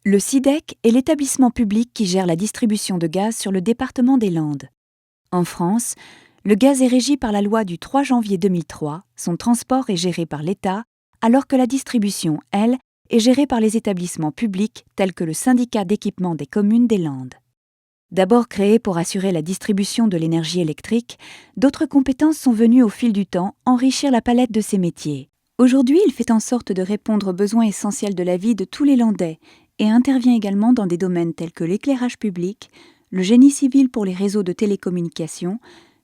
Le SIDEC est l'établissement public qui gère la distribution de gaz sur le département des Landes. En France, le gaz est régi par la loi du 3 janvier 2003, son transport est géré par l'État, alors que la distribution, elle, est gérée par les établissements publics tels que le syndicat d'équipement des communes des Landes. D'abord créé pour assurer la distribution de l'énergie électrique, d'autres compétences sont venues au fil du temps enrichir la palette de ces métiers. Aujourd'hui, il fait en sorte de répondre aux besoins essentiels de la vie de tous les Landais et intervient également dans des domaines tels que l'éclairage public, le génie civil pour les réseaux de télécommunications,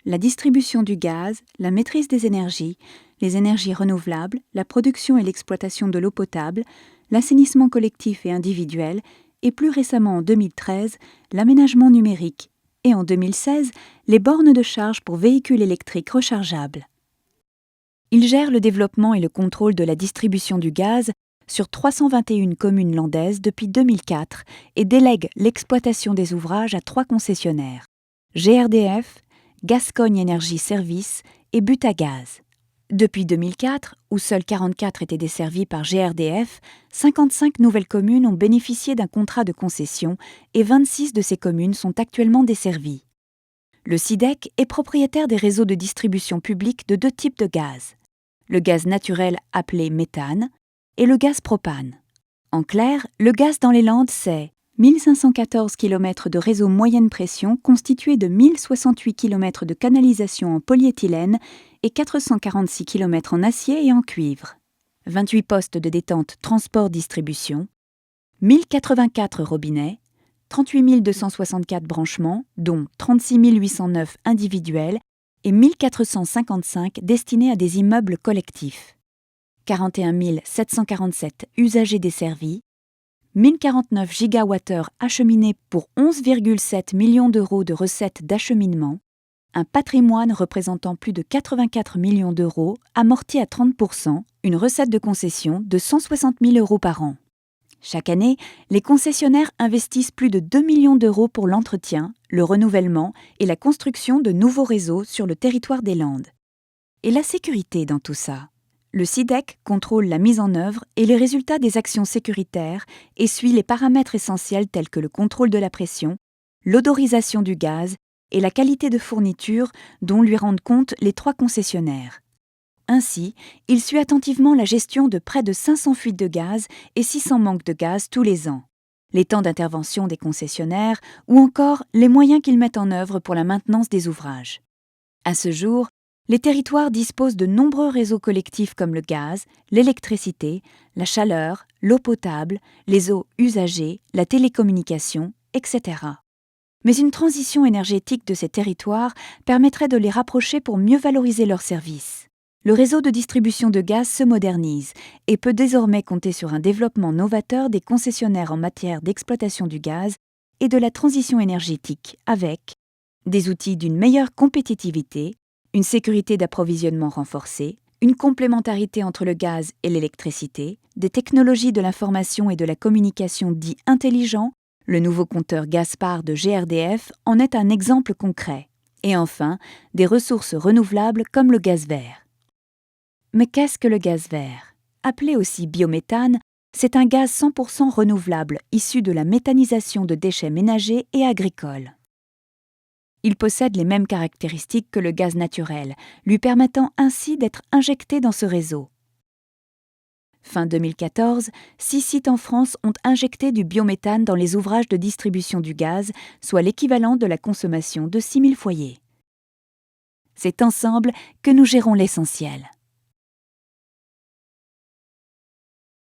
la distribution du gaz, la maîtrise des énergies, les énergies renouvelables, la production et l'exploitation de l'eau potable, l'assainissement collectif et individuel, et plus récemment en 2013, l'aménagement numérique, et en 2016, les bornes de charge pour véhicules électriques rechargeables. Il gère le développement et le contrôle de la distribution du gaz sur 321 communes landaises depuis 2004 et délègue l'exploitation des ouvrages à 3 concessionnaires, GRDF, Gascogne Énergie Service et Butagaz. Depuis 2004, où seuls 44 étaient desservis par GRDF, 55 nouvelles communes ont bénéficié d'un contrat de concession et 26 de ces communes sont actuellement desservies. Le SIDEC est propriétaire des réseaux de distribution publique de 2 types de gaz, le gaz naturel appelé méthane et le gaz propane. En clair, le gaz dans les Landes, c'est 1514 km de réseau moyenne pression constitué de 1068 km de canalisation en polyéthylène et 446 km en acier et en cuivre, 28 postes de détente transport-distribution, 1084 robinets, 38 264 branchements, dont 36 809 individuels et 1455 destinés à des immeubles collectifs, 41 747 usagers desservis, 1049 gigawattheures acheminés pour 11,7 millions d'euros de recettes d'acheminement, un patrimoine représentant plus de 84 millions d'euros amorti à 30%, une recette de concession de 160 000 euros par an. Chaque année, les concessionnaires investissent plus de 2 millions d'euros pour l'entretien, le renouvellement et la construction de nouveaux réseaux sur le territoire des Landes. Et la sécurité dans tout ça ? Le SIDEC contrôle la mise en œuvre et les résultats des actions sécuritaires et suit les paramètres essentiels tels que le contrôle de la pression, l'odorisation du gaz et la qualité de fourniture dont lui rendent compte les 3 concessionnaires. Ainsi, il suit attentivement la gestion de près de 500 fuites de gaz et 600 manques de gaz tous les ans, les temps d'intervention des concessionnaires ou encore les moyens qu'ils mettent en œuvre pour la maintenance des ouvrages. À ce jour, les territoires disposent de nombreux réseaux collectifs comme le gaz, l'électricité, la chaleur, l'eau potable, les eaux usagées, la télécommunication, etc. Mais une transition énergétique de ces territoires permettrait de les rapprocher pour mieux valoriser leurs services. Le réseau de distribution de gaz se modernise et peut désormais compter sur un développement novateur des concessionnaires en matière d'exploitation du gaz et de la transition énergétique avec des outils d'une meilleure compétitivité, une sécurité d'approvisionnement renforcée, une complémentarité entre le gaz et l'électricité, des technologies de l'information et de la communication dits intelligents, le nouveau compteur Gaspard de GRDF en est un exemple concret, et enfin, des ressources renouvelables comme le gaz vert. Mais qu'est-ce que le gaz vert ? Appelé aussi biométhane, c'est un gaz 100% renouvelable issu de la méthanisation de déchets ménagers et agricoles. Il possède les mêmes caractéristiques que le gaz naturel, lui permettant ainsi d'être injecté dans ce réseau. Fin 2014, 6 sites en France ont injecté du biométhane dans les ouvrages de distribution du gaz, soit l'équivalent de la consommation de 6 000 foyers. C'est ensemble que nous gérons l'essentiel.